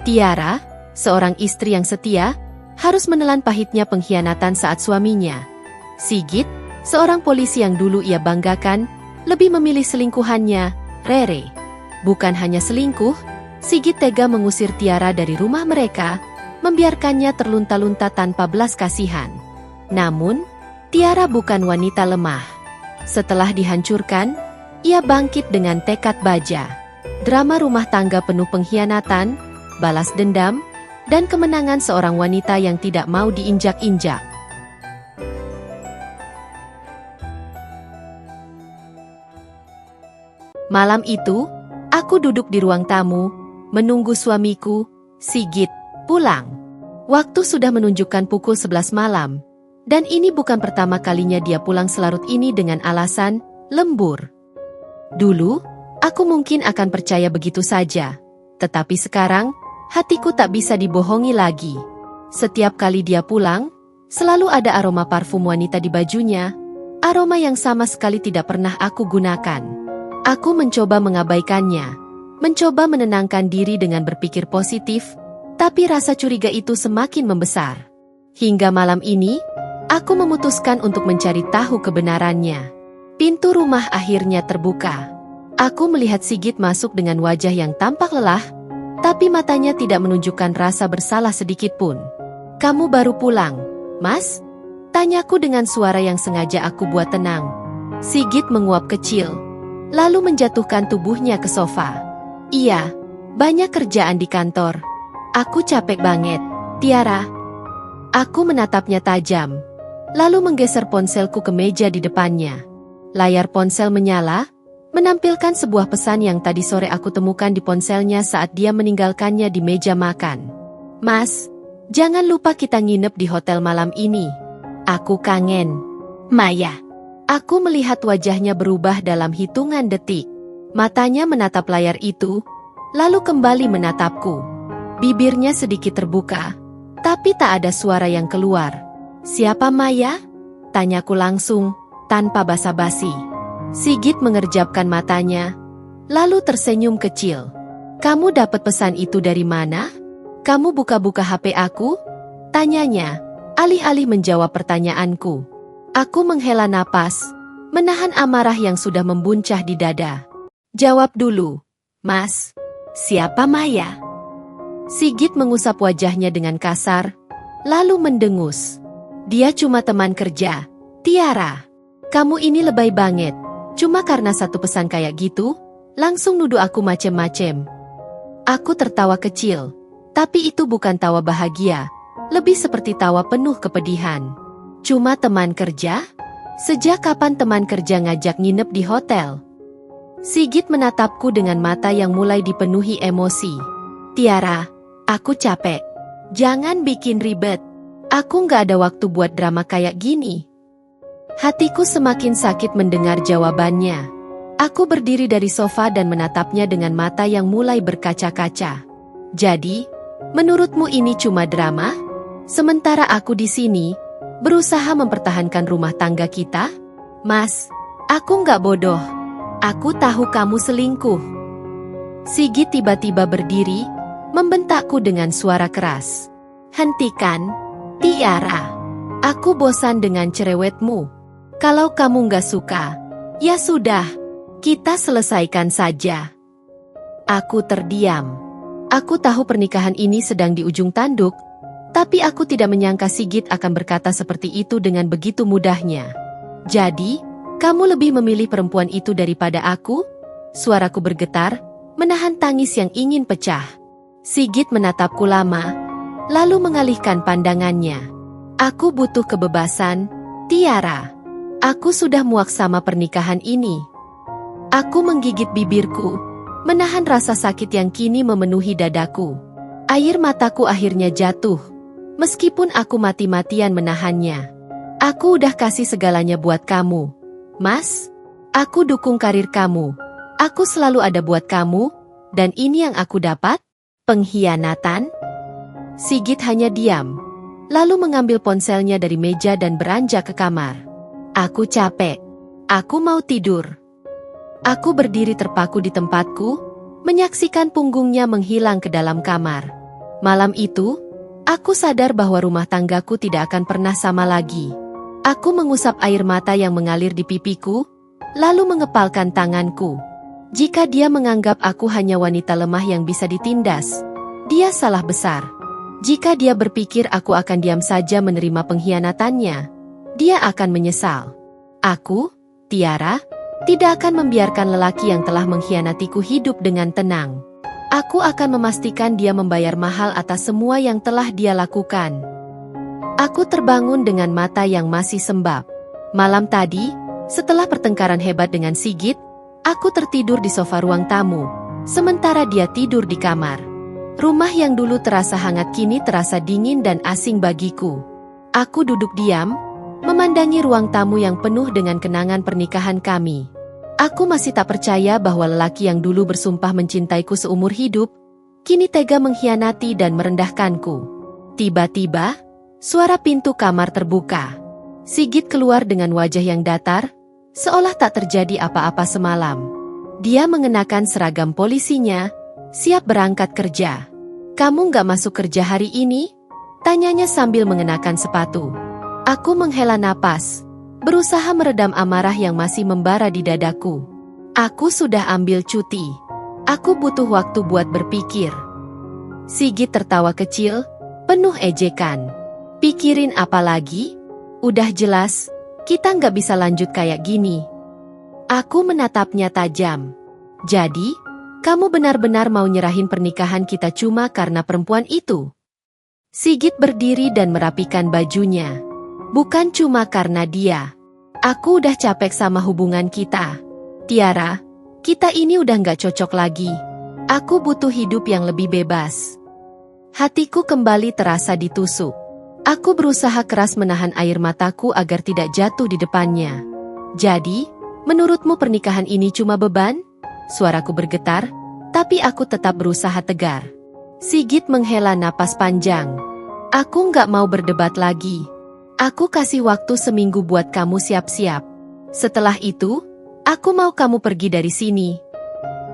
Tiara, seorang istri yang setia, harus menelan pahitnya pengkhianatan saat suaminya. Sigit, seorang polisi yang dulu ia banggakan, lebih memilih selingkuhannya, Rere. Bukan hanya selingkuh, Sigit tega mengusir Tiara dari rumah mereka, membiarkannya terlunta-lunta tanpa belas kasihan. Namun, Tiara bukan wanita lemah. Setelah dihancurkan, ia bangkit dengan tekad baja. Drama rumah tangga penuh pengkhianatan, balas dendam, dan kemenangan seorang wanita yang tidak mau diinjak-injak. Malam itu, aku duduk di ruang tamu, menunggu suamiku, Sigit, pulang. Waktu sudah menunjukkan pukul 11 malam, dan ini bukan pertama kalinya dia pulang selarut ini dengan alasan lembur. Dulu, aku mungkin akan percaya begitu saja, tetapi sekarang, hatiku tak bisa dibohongi lagi. Setiap kali dia pulang, selalu ada aroma parfum wanita di bajunya, aroma yang sama sekali tidak pernah aku gunakan. Aku mencoba mengabaikannya, mencoba menenangkan diri dengan berpikir positif, tapi rasa curiga itu semakin membesar. Hingga malam ini, aku memutuskan untuk mencari tahu kebenarannya. Pintu rumah akhirnya terbuka. Aku melihat Sigit masuk dengan wajah yang tampak lelah, tapi matanya tidak menunjukkan rasa bersalah sedikit pun. "Kamu baru pulang, Mas?" tanyaku dengan suara yang sengaja aku buat tenang. Sigit menguap kecil, lalu menjatuhkan tubuhnya ke sofa. "Iya, banyak kerjaan di kantor. Aku capek banget, Tiara." Aku menatapnya tajam, lalu menggeser ponselku ke meja di depannya. Layar ponsel menyala, menampilkan sebuah pesan yang tadi sore aku temukan di ponselnya saat dia meninggalkannya di meja makan. "Mas, jangan lupa kita nginep di hotel malam ini. Aku kangen. Maya." Aku melihat wajahnya berubah dalam hitungan detik. Matanya menatap layar itu, lalu kembali menatapku. Bibirnya sedikit terbuka, tapi tak ada suara yang keluar. "Siapa Maya?" tanyaku langsung, tanpa basa-basi. Sigit mengerjapkan matanya, lalu tersenyum kecil. "Kamu dapat pesan itu dari mana? Kamu buka-buka HP aku?" tanyanya, alih-alih menjawab pertanyaanku. Aku menghela napas, menahan amarah yang sudah membuncah di dada. "Jawab dulu, Mas. Siapa Maya?" Sigit mengusap wajahnya dengan kasar, lalu mendengus. "Dia cuma teman kerja, Tiara. Kamu ini lebay banget. Cuma karena satu pesan kayak gitu, langsung nuduh aku macem-macem." Aku tertawa kecil, tapi itu bukan tawa bahagia, lebih seperti tawa penuh kepedihan. "Cuma teman kerja? Sejak kapan teman kerja ngajak nginep di hotel?" Sigit menatapku dengan mata yang mulai dipenuhi emosi. "Tiara, aku capek. Jangan bikin ribet. Aku nggak ada waktu buat drama kayak gini." Hatiku semakin sakit mendengar jawabannya. Aku berdiri dari sofa dan menatapnya dengan mata yang mulai berkaca-kaca. "Jadi, menurutmu ini cuma drama? Sementara aku di sini, berusaha mempertahankan rumah tangga kita?" "Mas, aku nggak bodoh. Aku tahu kamu selingkuh." Sigit tiba-tiba berdiri, membentakku dengan suara keras. "Hentikan, Tiara. Aku bosan dengan cerewetmu. Kalau kamu nggak suka, ya sudah, kita selesaikan saja." Aku terdiam. Aku tahu pernikahan ini sedang di ujung tanduk, tapi aku tidak menyangka Sigit akan berkata seperti itu dengan begitu mudahnya. "Jadi, kamu lebih memilih perempuan itu daripada aku?" Suaraku bergetar, menahan tangis yang ingin pecah. Sigit menatapku lama, lalu mengalihkan pandangannya. "Aku butuh kebebasan, Tiara. Aku sudah muak sama pernikahan ini." Aku menggigit bibirku, menahan rasa sakit yang kini memenuhi dadaku. Air mataku akhirnya jatuh, meskipun aku mati-matian menahannya. "Aku udah kasih segalanya buat kamu, Mas. Aku dukung karir kamu. Aku selalu ada buat kamu, dan ini yang aku dapat? Pengkhianatan?" Sigit hanya diam, lalu mengambil ponselnya dari meja dan beranjak ke kamar. "Aku capek. Aku mau tidur." Aku berdiri terpaku di tempatku, menyaksikan punggungnya menghilang ke dalam kamar. Malam itu, aku sadar bahwa rumah tanggaku tidak akan pernah sama lagi. Aku mengusap air mata yang mengalir di pipiku, lalu mengepalkan tanganku. Jika dia menganggap aku hanya wanita lemah yang bisa ditindas, dia salah besar. Jika dia berpikir aku akan diam saja menerima pengkhianatannya, dia akan menyesal. Aku, Tiara, tidak akan membiarkan lelaki yang telah mengkhianatiku hidup dengan tenang. Aku akan memastikan dia membayar mahal atas semua yang telah dia lakukan. Aku terbangun dengan mata yang masih sembab. Malam tadi, setelah pertengkaran hebat dengan Sigit, aku tertidur di sofa ruang tamu, sementara dia tidur di kamar. Rumah yang dulu terasa hangat kini terasa dingin dan asing bagiku. Aku duduk diam, memandangi ruang tamu yang penuh dengan kenangan pernikahan kami. Aku masih tak percaya bahwa lelaki yang dulu bersumpah mencintaiku seumur hidup, kini tega mengkhianati dan merendahkanku. Tiba-tiba, suara pintu kamar terbuka. Sigit keluar dengan wajah yang datar, seolah tak terjadi apa-apa semalam. Dia mengenakan seragam polisinya, siap berangkat kerja. "Kamu nggak masuk kerja hari ini?" tanyanya sambil mengenakan sepatu. Aku menghela napas, berusaha meredam amarah yang masih membara di dadaku. Aku sudah ambil cuti. Aku butuh waktu buat berpikir. Sigit tertawa kecil, penuh ejekan. "Pikirin apa lagi? Udah jelas, kita nggak bisa lanjut kayak gini." Aku menatapnya tajam. "Jadi, kamu benar-benar mau nyerahin pernikahan kita cuma karena perempuan itu?" Sigit berdiri dan merapikan bajunya. "Bukan cuma karena dia. Aku udah capek sama hubungan kita. Tiara, kita ini udah nggak cocok lagi. Aku butuh hidup yang lebih bebas." Hatiku kembali terasa ditusuk. Aku berusaha keras menahan air mataku agar tidak jatuh di depannya. "Jadi, menurutmu pernikahan ini cuma beban?" Suaraku bergetar, tapi aku tetap berusaha tegar. Sigit menghela napas panjang. "Aku nggak mau berdebat lagi. Aku kasih waktu seminggu buat kamu siap-siap. Setelah itu, aku mau kamu pergi dari sini."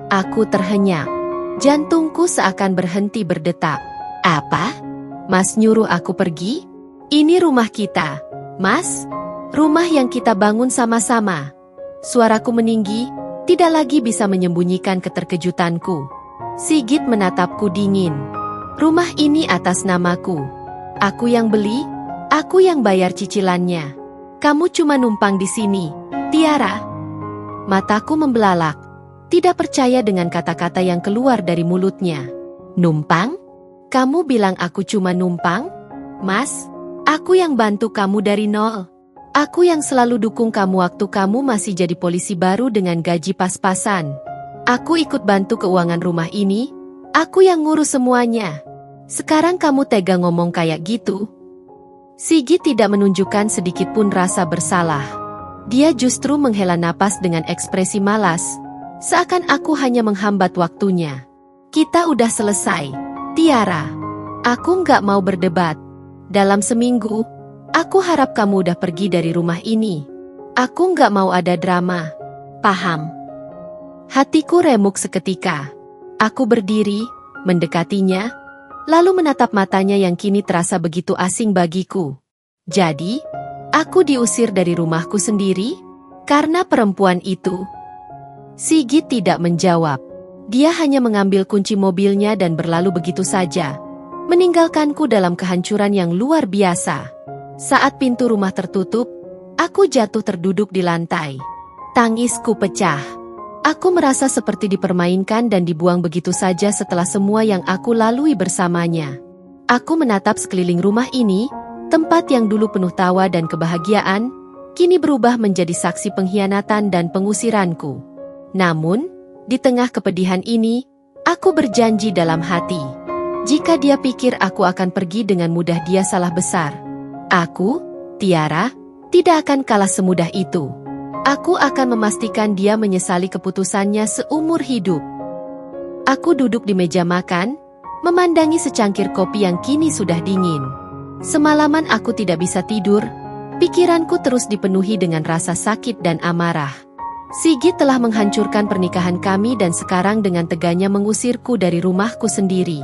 Aku terhenyak. Jantungku seakan berhenti berdetak. "Apa? Mas nyuruh aku pergi? Ini rumah kita, Mas. Rumah yang kita bangun sama-sama." Suaraku meninggi, tidak lagi bisa menyembunyikan keterkejutanku. Sigit menatapku dingin. "Rumah ini atas namaku. Aku yang beli. Aku yang bayar cicilannya. Kamu cuma numpang di sini, Tiara." Mataku membelalak, tidak percaya dengan kata-kata yang keluar dari mulutnya. "Numpang? Kamu bilang aku cuma numpang? Mas, aku yang bantu kamu dari nol. Aku yang selalu dukung kamu waktu kamu masih jadi polisi baru dengan gaji pas-pasan. Aku ikut bantu keuangan rumah ini, aku yang ngurus semuanya. Sekarang kamu tega ngomong kayak gitu?" Sigit tidak menunjukkan sedikit pun rasa bersalah. Dia justru menghela napas dengan ekspresi malas, seakan aku hanya menghambat waktunya. "Kita udah selesai, Tiara. Aku nggak mau berdebat. Dalam seminggu, aku harap kamu udah pergi dari rumah ini. Aku nggak mau ada drama. Paham?" Hatiku remuk seketika. Aku berdiri, mendekatinya, lalu menatap matanya yang kini terasa begitu asing bagiku. "Jadi, aku diusir dari rumahku sendiri? Karena perempuan itu?" Sigit tidak menjawab. Dia hanya mengambil kunci mobilnya dan berlalu begitu saja, meninggalkanku dalam kehancuran yang luar biasa. Saat pintu rumah tertutup, aku jatuh terduduk di lantai. Tangisku pecah. Aku merasa seperti dipermainkan dan dibuang begitu saja setelah semua yang aku lalui bersamanya. Aku menatap sekeliling rumah ini, tempat yang dulu penuh tawa dan kebahagiaan, kini berubah menjadi saksi pengkhianatan dan pengusiranku. Namun, di tengah kepedihan ini, aku berjanji dalam hati. Jika dia pikir aku akan pergi dengan mudah, dia salah besar. Aku, Tiara, tidak akan kalah semudah itu. Aku akan memastikan dia menyesali keputusannya seumur hidup. Aku duduk di meja makan, memandangi secangkir kopi yang kini sudah dingin. Semalaman aku tidak bisa tidur, pikiranku terus dipenuhi dengan rasa sakit dan amarah. Sigit telah menghancurkan pernikahan kami dan sekarang dengan teganya mengusirku dari rumahku sendiri.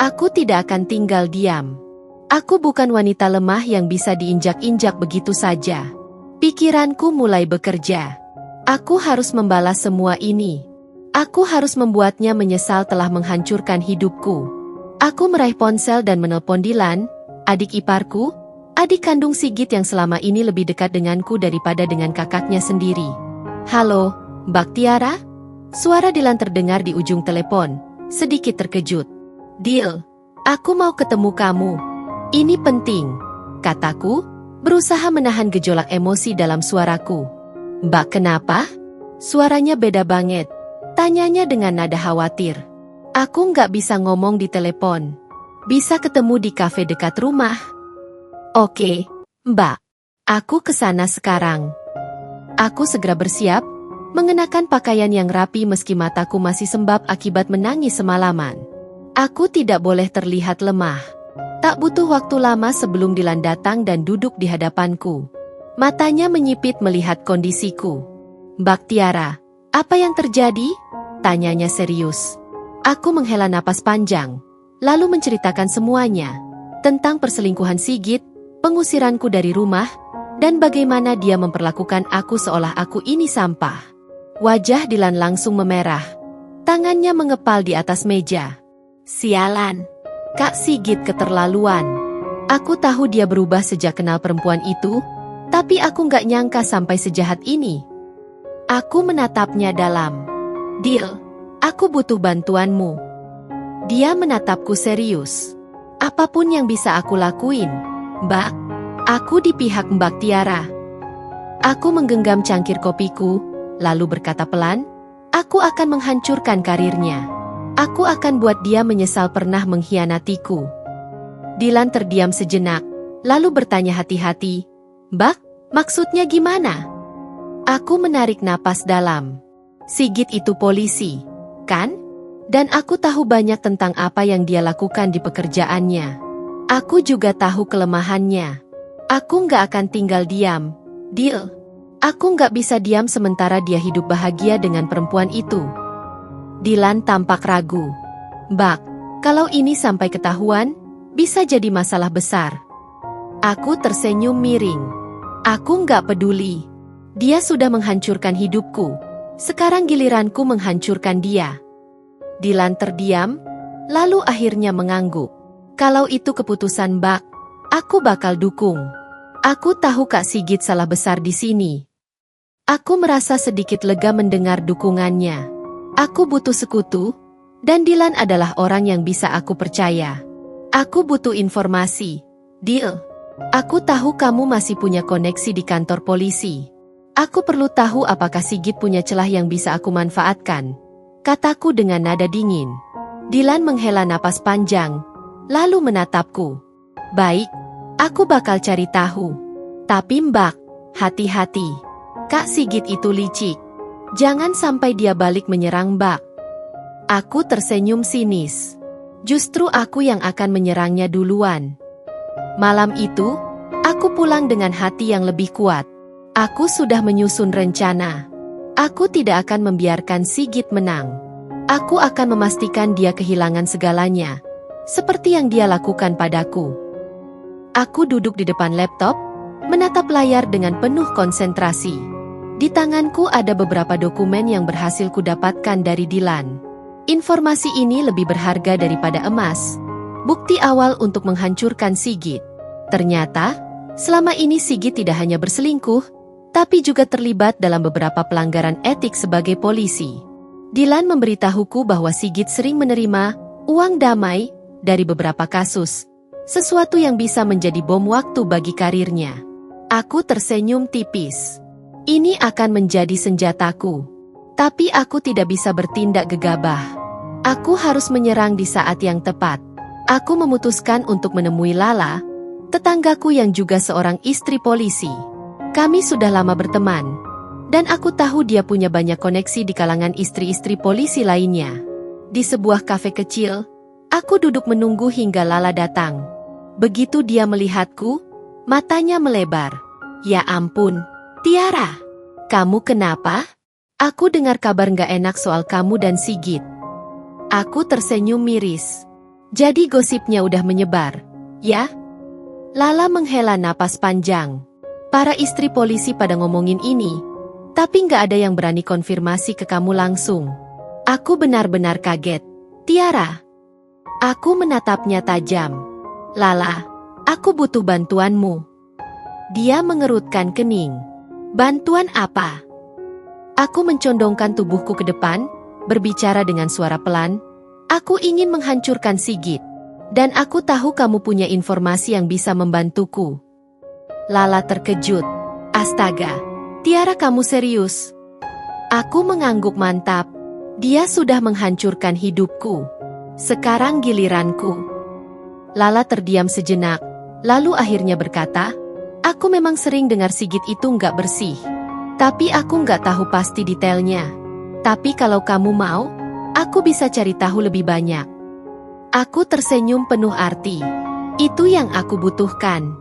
Aku tidak akan tinggal diam. Aku bukan wanita lemah yang bisa diinjak-injak begitu saja. Pikiranku mulai bekerja. Aku harus membalas semua ini. Aku harus membuatnya menyesal telah menghancurkan hidupku. Aku meraih ponsel dan menelpon Dilan, adik iparku, adik kandung Sigit yang selama ini lebih dekat denganku daripada dengan kakaknya sendiri. Halo, Mbak Tiara? Suara Dilan terdengar di ujung telepon, sedikit terkejut. Dil, aku mau ketemu kamu. Ini penting, kataku, berusaha menahan gejolak emosi dalam suaraku. Mbak kenapa? Suaranya beda banget. Tanyanya dengan nada khawatir. Aku nggak bisa ngomong di telepon. Bisa ketemu di kafe dekat rumah. Oke, Mbak. Aku kesana sekarang. Aku segera bersiap, mengenakan pakaian yang rapi meski mataku masih sembab akibat menangis semalaman. Aku tidak boleh terlihat lemah. Tak butuh waktu lama sebelum Dilan datang dan duduk di hadapanku. Matanya menyipit melihat kondisiku. Mbak Tiara, apa yang terjadi? Tanyanya serius. Aku menghela napas panjang, lalu menceritakan semuanya. Tentang perselingkuhan Sigit, pengusiranku dari rumah, dan bagaimana dia memperlakukan aku seolah aku ini sampah. Wajah Dilan langsung memerah. Tangannya mengepal di atas meja. Sialan. Kak Sigit keterlaluan. Aku tahu dia berubah sejak kenal perempuan itu, tapi aku nggak nyangka sampai sejahat ini. Aku menatapnya dalam. Dil, aku butuh bantuanmu. Dia menatapku serius. Apapun yang bisa aku lakuin, Mbak. Aku di pihak Mbak Tiara. Aku menggenggam cangkir kopiku, lalu berkata pelan, aku akan menghancurkan karirnya. Aku akan buat dia menyesal pernah mengkhianatiku. Dilan terdiam sejenak, lalu bertanya hati-hati, Mbak, maksudnya gimana? Aku menarik napas dalam. Sigit itu polisi, kan? Dan aku tahu banyak tentang apa yang dia lakukan di pekerjaannya. Aku juga tahu kelemahannya. Aku nggak akan tinggal diam, Dil. Aku nggak bisa diam sementara dia hidup bahagia dengan perempuan itu. Dilan tampak ragu. Mbak, kalau ini sampai ketahuan, bisa jadi masalah besar. Aku tersenyum miring. Aku nggak peduli. Dia sudah menghancurkan hidupku. Sekarang giliranku menghancurkan dia. Dilan terdiam, lalu akhirnya mengangguk. Kalau itu keputusan Mbak, aku bakal dukung. Aku tahu Kak Sigit salah besar di sini. Aku merasa sedikit lega mendengar dukungannya. Aku butuh sekutu, dan Dilan adalah orang yang bisa aku percaya. Aku butuh informasi. Dil, aku tahu kamu masih punya koneksi di kantor polisi. Aku perlu tahu apakah Sigit punya celah yang bisa aku manfaatkan. Kataku dengan nada dingin. Dilan menghela napas panjang, lalu menatapku. Baik, aku bakal cari tahu. Tapi Mbak, hati-hati. Kak Sigit itu licik. Jangan sampai dia balik menyerang Mbak. Aku tersenyum sinis. Justru aku yang akan menyerangnya duluan. Malam itu, aku pulang dengan hati yang lebih kuat. Aku sudah menyusun rencana. Aku tidak akan membiarkan Sigit menang. Aku akan memastikan dia kehilangan segalanya, seperti yang dia lakukan padaku. Aku duduk di depan laptop, menatap layar dengan penuh konsentrasi. Di tanganku ada beberapa dokumen yang berhasil kudapatkan dari Dilan. Informasi ini lebih berharga daripada emas. Bukti awal untuk menghancurkan Sigit. Ternyata, selama ini Sigit tidak hanya berselingkuh, tapi juga terlibat dalam beberapa pelanggaran etik sebagai polisi. Dilan memberitahuku bahwa Sigit sering menerima uang damai dari beberapa kasus, sesuatu yang bisa menjadi bom waktu bagi karirnya. Aku tersenyum tipis. Ini akan menjadi senjataku. Tapi aku tidak bisa bertindak gegabah. Aku harus menyerang di saat yang tepat. Aku memutuskan untuk menemui Lala, tetanggaku yang juga seorang istri polisi. Kami sudah lama berteman, dan aku tahu dia punya banyak koneksi di kalangan istri-istri polisi lainnya. Di sebuah kafe kecil, aku duduk menunggu hingga Lala datang. Begitu dia melihatku, matanya melebar. Ya ampun, Tiara, kamu kenapa? Aku dengar kabar nggak enak soal kamu dan Sigit. Aku tersenyum miris. Jadi gosipnya udah menyebar, ya? Lala menghela napas panjang. Para istri polisi pada ngomongin ini, tapi nggak ada yang berani konfirmasi ke kamu langsung. Aku benar-benar kaget. Tiara. Aku menatapnya tajam. Lala, aku butuh bantuanmu. Dia mengerutkan kening. Bantuan apa? Aku mencondongkan tubuhku ke depan, berbicara dengan suara pelan. Aku ingin menghancurkan Sigit. Dan aku tahu kamu punya informasi yang bisa membantuku. Lala terkejut. Astaga, Tiara, kamu serius? Aku mengangguk mantap. Dia sudah menghancurkan hidupku. Sekarang giliranku. Lala terdiam sejenak, lalu akhirnya berkata, aku memang sering dengar Sigit itu nggak bersih. Tapi aku nggak tahu pasti detailnya. Tapi kalau kamu mau, aku bisa cari tahu lebih banyak. Aku tersenyum penuh arti. Itu yang aku butuhkan.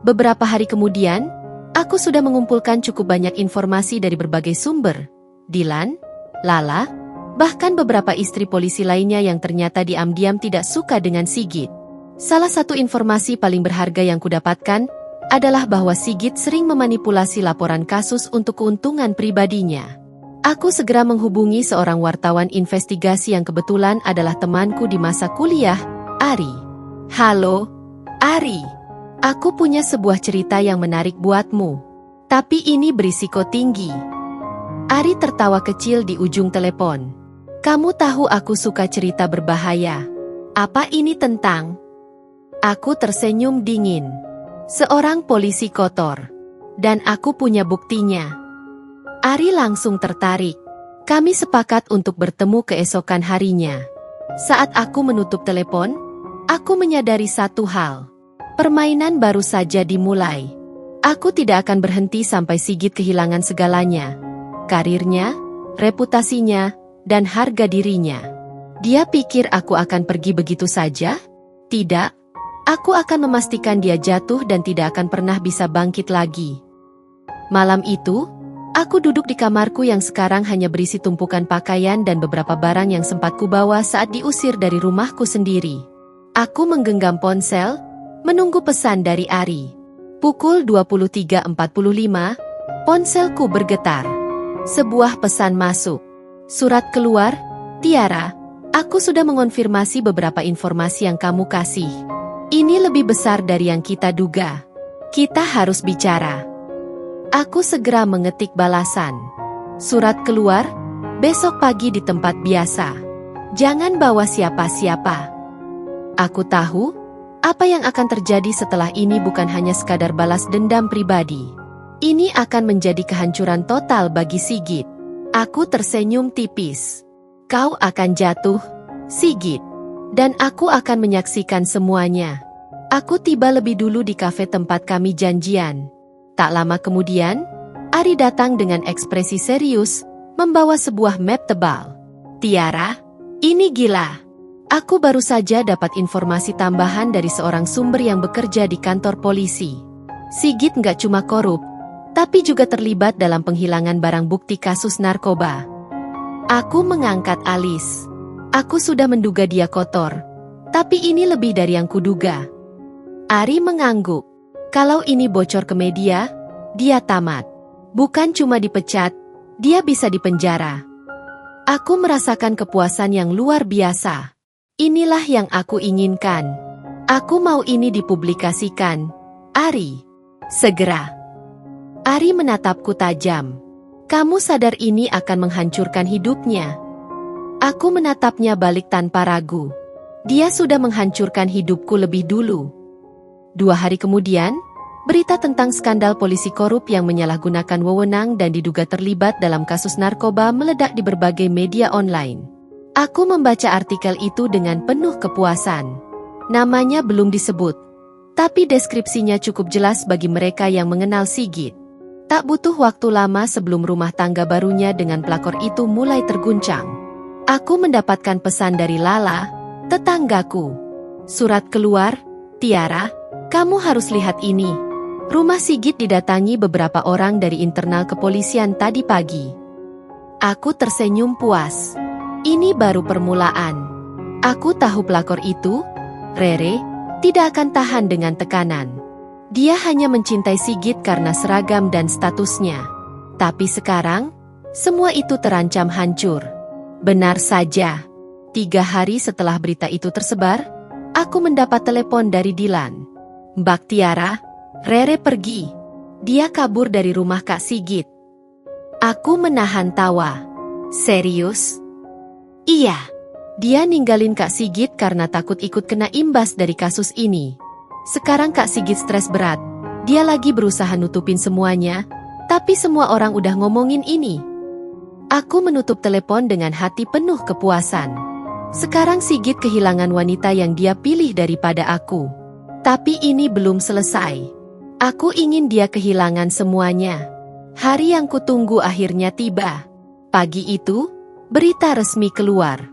Beberapa hari kemudian, aku sudah mengumpulkan cukup banyak informasi dari berbagai sumber. Dilan, Lala, bahkan beberapa istri polisi lainnya yang ternyata diam-diam tidak suka dengan Sigit. Salah satu informasi paling berharga yang kudapatkan adalah bahwa Sigit sering memanipulasi laporan kasus untuk keuntungan pribadinya. Aku segera menghubungi seorang wartawan investigasi yang kebetulan adalah temanku di masa kuliah, Ari. Halo, Ari. Aku punya sebuah cerita yang menarik buatmu. Tapi ini berisiko tinggi. Ari tertawa kecil di ujung telepon. Kamu tahu aku suka cerita berbahaya. Apa ini tentang? Aku tersenyum dingin. Seorang polisi kotor. Dan aku punya buktinya. Ari langsung tertarik. Kami sepakat untuk bertemu keesokan harinya. Saat aku menutup telepon, aku menyadari satu hal. Permainan baru saja dimulai. Aku tidak akan berhenti sampai Sigit kehilangan segalanya. Karirnya, reputasinya, dan harga dirinya. Dia pikir aku akan pergi begitu saja? Tidak. Aku akan memastikan dia jatuh dan tidak akan pernah bisa bangkit lagi. Malam itu, aku duduk di kamarku yang sekarang hanya berisi tumpukan pakaian dan beberapa barang yang sempat kubawa saat diusir dari rumahku sendiri. Aku menggenggam ponsel, menunggu pesan dari Ari. Pukul 23.45, ponselku bergetar. Sebuah pesan masuk. Surat keluar, Tiara, aku sudah mengonfirmasi beberapa informasi yang kamu kasih. Ini lebih besar dari yang kita duga. Kita harus bicara. Aku segera mengetik balasan. Surat keluar, besok pagi di tempat biasa. Jangan bawa siapa-siapa. Aku tahu, apa yang akan terjadi setelah ini bukan hanya sekadar balas dendam pribadi. Ini akan menjadi kehancuran total bagi Sigit. Aku tersenyum tipis. Kau akan jatuh, Sigit. Dan aku akan menyaksikan semuanya. Aku tiba lebih dulu di kafe tempat kami janjian. Tak lama kemudian, Ari datang dengan ekspresi serius, membawa sebuah map tebal. Tiara, ini gila. Aku baru saja dapat informasi tambahan dari seorang sumber yang bekerja di kantor polisi. Sigit nggak cuma korup, tapi juga terlibat dalam penghilangan barang bukti kasus narkoba. Aku mengangkat alis. Aku sudah menduga dia kotor, tapi ini lebih dari yang kuduga. Ari mengangguk. Kalau ini bocor ke media, dia tamat. Bukan cuma dipecat, dia bisa dipenjara. Aku merasakan kepuasan yang luar biasa. Inilah yang aku inginkan. Aku mau ini dipublikasikan. Ari, segera. Ari menatapku tajam. Kamu sadar ini akan menghancurkan hidupnya? Aku menatapnya balik tanpa ragu. Dia sudah menghancurkan hidupku lebih dulu. 2 hari kemudian, berita tentang skandal polisi korup yang menyalahgunakan wewenang dan diduga terlibat dalam kasus narkoba meledak di berbagai media online. Aku membaca artikel itu dengan penuh kepuasan. Namanya belum disebut, tapi deskripsinya cukup jelas bagi mereka yang mengenal Sigit. Tak butuh waktu lama sebelum rumah tangga barunya dengan pelakor itu mulai terguncang. Aku mendapatkan pesan dari Lala, tetanggaku. Surat keluar, Tiara, kamu harus lihat ini. Rumah Sigit didatangi beberapa orang dari internal kepolisian tadi pagi. Aku tersenyum puas. Ini baru permulaan. Aku tahu pelakor itu, Rere, tidak akan tahan dengan tekanan. Dia hanya mencintai Sigit karena seragam dan statusnya. Tapi sekarang, semua itu terancam hancur. Benar saja. 3 hari setelah berita itu tersebar, aku mendapat telepon dari Dilan. Mbak Tiara, Rere pergi. Dia kabur dari rumah Kak Sigit. Aku menahan tawa. Serius? Iya. Dia ninggalin Kak Sigit karena takut ikut kena imbas dari kasus ini. Sekarang Kak Sigit stres berat. Dia lagi berusaha nutupin semuanya, tapi semua orang udah ngomongin ini. Aku menutup telepon dengan hati penuh kepuasan. Sekarang Sigit kehilangan wanita yang dia pilih daripada aku. Tapi ini belum selesai. Aku ingin dia kehilangan semuanya. Hari yang kutunggu akhirnya tiba. Pagi itu, berita resmi keluar.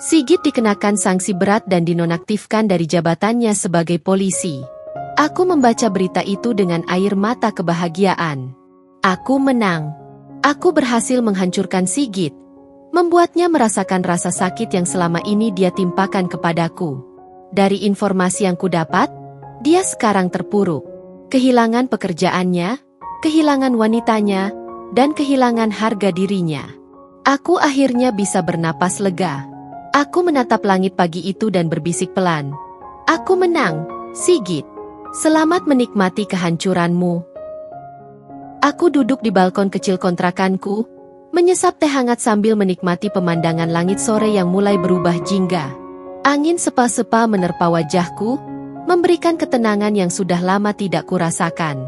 Sigit dikenakan sanksi berat dan dinonaktifkan dari jabatannya sebagai polisi. Aku membaca berita itu dengan air mata kebahagiaan. Aku menang. Aku berhasil menghancurkan Sigit, membuatnya merasakan rasa sakit yang selama ini dia timpakan kepadaku. Dari informasi yang kudapat, dia sekarang terpuruk. Kehilangan pekerjaannya, kehilangan wanitanya, dan kehilangan harga dirinya. Aku akhirnya bisa bernapas lega. Aku menatap langit pagi itu dan berbisik pelan. Aku menang, Sigit. Selamat menikmati kehancuranmu. Aku duduk di balkon kecil kontrakanku, menyesap teh hangat sambil menikmati pemandangan langit sore yang mulai berubah jingga. Angin sepa-sepa menerpa wajahku, memberikan ketenangan yang sudah lama tidak kurasakan.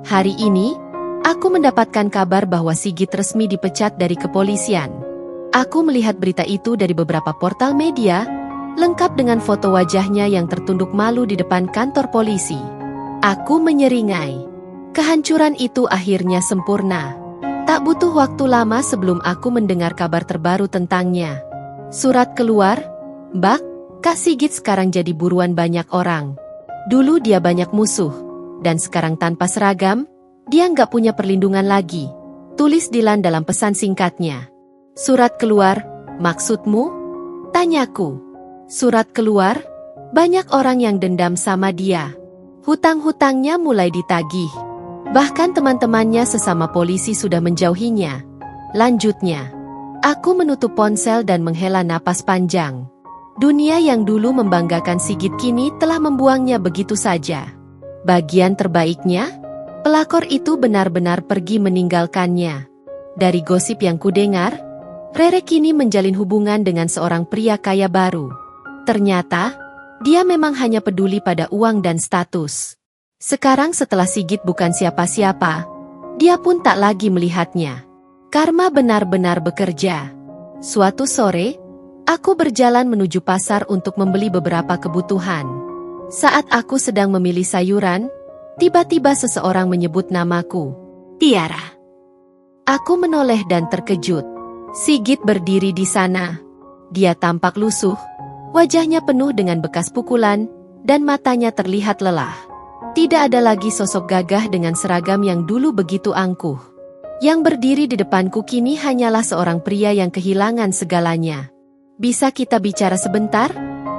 Hari ini, aku mendapatkan kabar bahwa Sigit resmi dipecat dari kepolisian. Aku melihat berita itu dari beberapa portal media, lengkap dengan foto wajahnya yang tertunduk malu di depan kantor polisi. Aku menyeringai. Kehancuran itu akhirnya sempurna. Tak butuh waktu lama sebelum aku mendengar kabar terbaru tentangnya. Surat keluar, Mbak, Kak Sigit sekarang jadi buruan banyak orang. Dulu dia banyak musuh, dan sekarang tanpa seragam, dia nggak punya perlindungan lagi. Tulis Dilan dalam pesan singkatnya. Surat keluar, maksudmu? Tanyaku. Surat keluar, banyak orang yang dendam sama dia. Hutang-hutangnya mulai ditagih. Bahkan teman-temannya sesama polisi sudah menjauhinya. Lanjutnya, aku menutup ponsel dan menghela napas panjang. Dunia yang dulu membanggakan Sigit kini telah membuangnya begitu saja. Bagian terbaiknya, pelakor itu benar-benar pergi meninggalkannya. Dari gosip yang kudengar, Rere kini menjalin hubungan dengan seorang pria kaya baru. Ternyata, dia memang hanya peduli pada uang dan status. Sekarang setelah Sigit bukan siapa-siapa, dia pun tak lagi melihatnya. Karma benar-benar bekerja. Suatu sore, aku berjalan menuju pasar untuk membeli beberapa kebutuhan. Saat aku sedang memilih sayuran, tiba-tiba seseorang menyebut namaku. Tiara. Aku menoleh dan terkejut. Sigit berdiri di sana. Dia tampak lusuh, wajahnya penuh dengan bekas pukulan, dan matanya terlihat lelah. Tidak ada lagi sosok gagah dengan seragam yang dulu begitu angkuh. Yang berdiri di depanku kini hanyalah seorang pria yang kehilangan segalanya. Bisa kita bicara sebentar?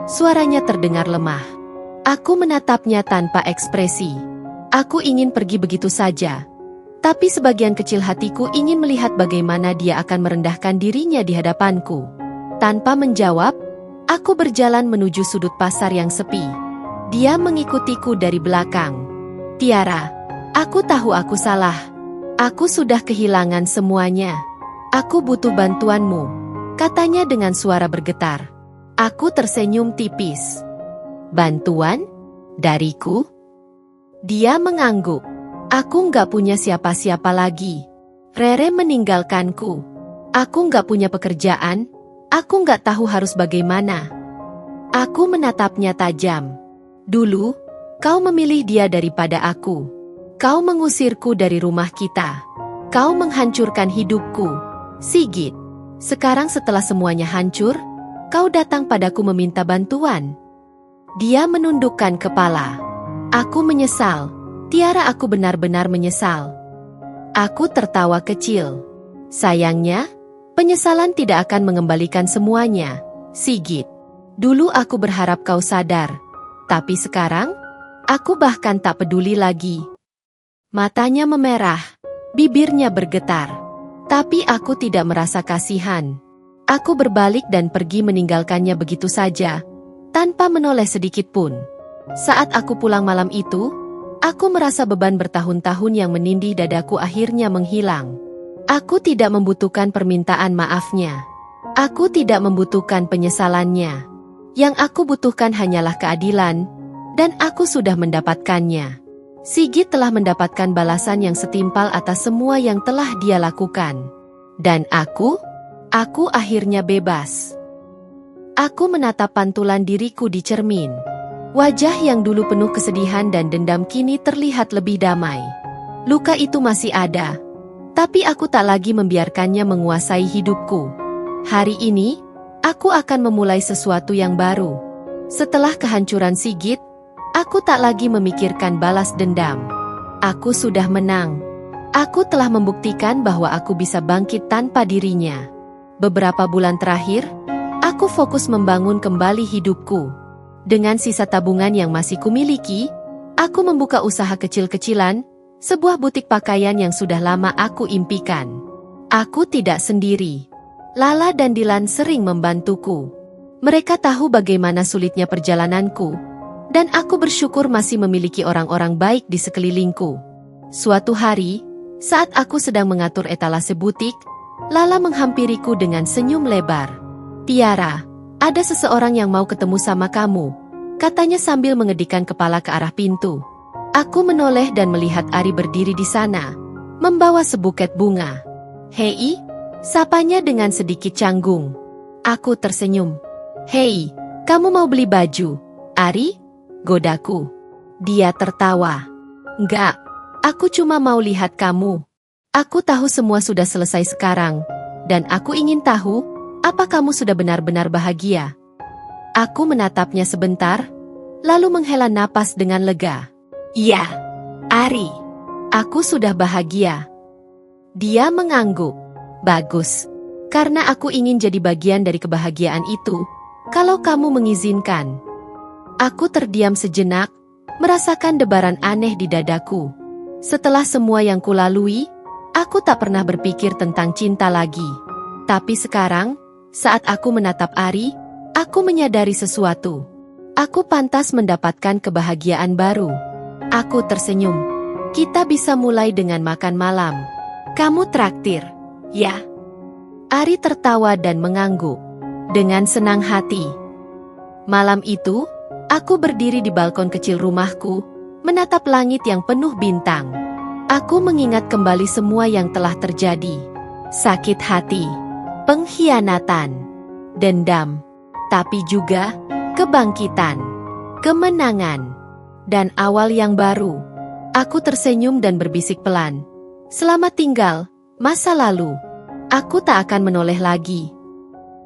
Suaranya terdengar lemah. Aku menatapnya tanpa ekspresi. Aku ingin pergi begitu saja. Tapi sebagian kecil hatiku ingin melihat bagaimana dia akan merendahkan dirinya di hadapanku. Tanpa menjawab, aku berjalan menuju sudut pasar yang sepi. Dia mengikutiku dari belakang. Tiara, aku tahu aku salah. Aku sudah kehilangan semuanya. Aku butuh bantuanmu, katanya dengan suara bergetar. Aku tersenyum tipis. Bantuan? Dariku? Dia mengangguk. Aku nggak punya siapa-siapa lagi. Rere meninggalkanku. Aku nggak punya pekerjaan. Aku nggak tahu harus bagaimana. Aku menatapnya tajam. Dulu, kau memilih dia daripada aku. Kau mengusirku dari rumah kita. Kau menghancurkan hidupku. Sigit. Sekarang setelah semuanya hancur, kau datang padaku meminta bantuan. Dia menundukkan kepala. Aku menyesal. Tiara, aku benar-benar menyesal. Aku tertawa kecil. Sayangnya, penyesalan tidak akan mengembalikan semuanya, Sigit. Dulu aku berharap kau sadar, tapi sekarang, aku bahkan tak peduli lagi. Matanya memerah, bibirnya bergetar. Tapi aku tidak merasa kasihan. Aku berbalik dan pergi meninggalkannya begitu saja, tanpa menoleh sedikit pun. Saat aku pulang malam itu, aku merasa beban bertahun-tahun yang menindih dadaku akhirnya menghilang. Aku tidak membutuhkan permintaan maafnya. Aku tidak membutuhkan penyesalannya. Yang aku butuhkan hanyalah keadilan, dan aku sudah mendapatkannya. Sigit telah mendapatkan balasan yang setimpal atas semua yang telah dia lakukan. Dan aku akhirnya bebas. Aku menatap pantulan diriku di cermin. Wajah yang dulu penuh kesedihan dan dendam kini terlihat lebih damai. Luka itu masih ada, tapi aku tak lagi membiarkannya menguasai hidupku. Hari ini, aku akan memulai sesuatu yang baru. Setelah kehancuran Sigit, aku tak lagi memikirkan balas dendam. Aku sudah menang. Aku telah membuktikan bahwa aku bisa bangkit tanpa dirinya. Beberapa bulan terakhir, aku fokus membangun kembali hidupku. Dengan sisa tabungan yang masih kumiliki, aku membuka usaha kecil-kecilan, sebuah butik pakaian yang sudah lama aku impikan. Aku tidak sendiri. Lala dan Dilan sering membantuku. Mereka tahu bagaimana sulitnya perjalananku, dan aku bersyukur masih memiliki orang-orang baik di sekelilingku. Suatu hari, saat aku sedang mengatur etalase butik, Lala menghampiriku dengan senyum lebar. "Tiara, ada seseorang yang mau ketemu sama kamu," katanya sambil mengedikkan kepala ke arah pintu. Aku menoleh dan melihat Ari berdiri di sana, membawa sebuket bunga. "Hei," sapanya dengan sedikit canggung. Aku tersenyum. "Hei, kamu mau beli baju, Ari?" godaku. Dia tertawa. "Enggak, aku cuma mau lihat kamu. Aku tahu semua sudah selesai sekarang, dan aku ingin tahu, apa kamu sudah benar-benar bahagia?" Aku menatapnya sebentar, lalu menghela napas dengan lega. "Iya, Ari, aku sudah bahagia." Dia mengangguk. "Bagus, karena aku ingin jadi bagian dari kebahagiaan itu, kalau kamu mengizinkan." Aku terdiam sejenak, merasakan debaran aneh di dadaku. Setelah semua yang kulalui, aku tak pernah berpikir tentang cinta lagi. Tapi sekarang, saat aku menatap Ari, aku menyadari sesuatu. Aku pantas mendapatkan kebahagiaan baru. Aku tersenyum. "Kita bisa mulai dengan makan malam. Kamu traktir, ya?" Ari tertawa dan mengangguk. Dengan senang hati. Malam itu, aku berdiri di balkon kecil rumahku, menatap langit yang penuh bintang. Aku mengingat kembali semua yang telah terjadi. Sakit hati, pengkhianatan, dendam, tapi juga kebangkitan, kemenangan, dan awal yang baru. Aku tersenyum dan berbisik pelan. "Selamat tinggal, masa lalu. Aku tak akan menoleh lagi."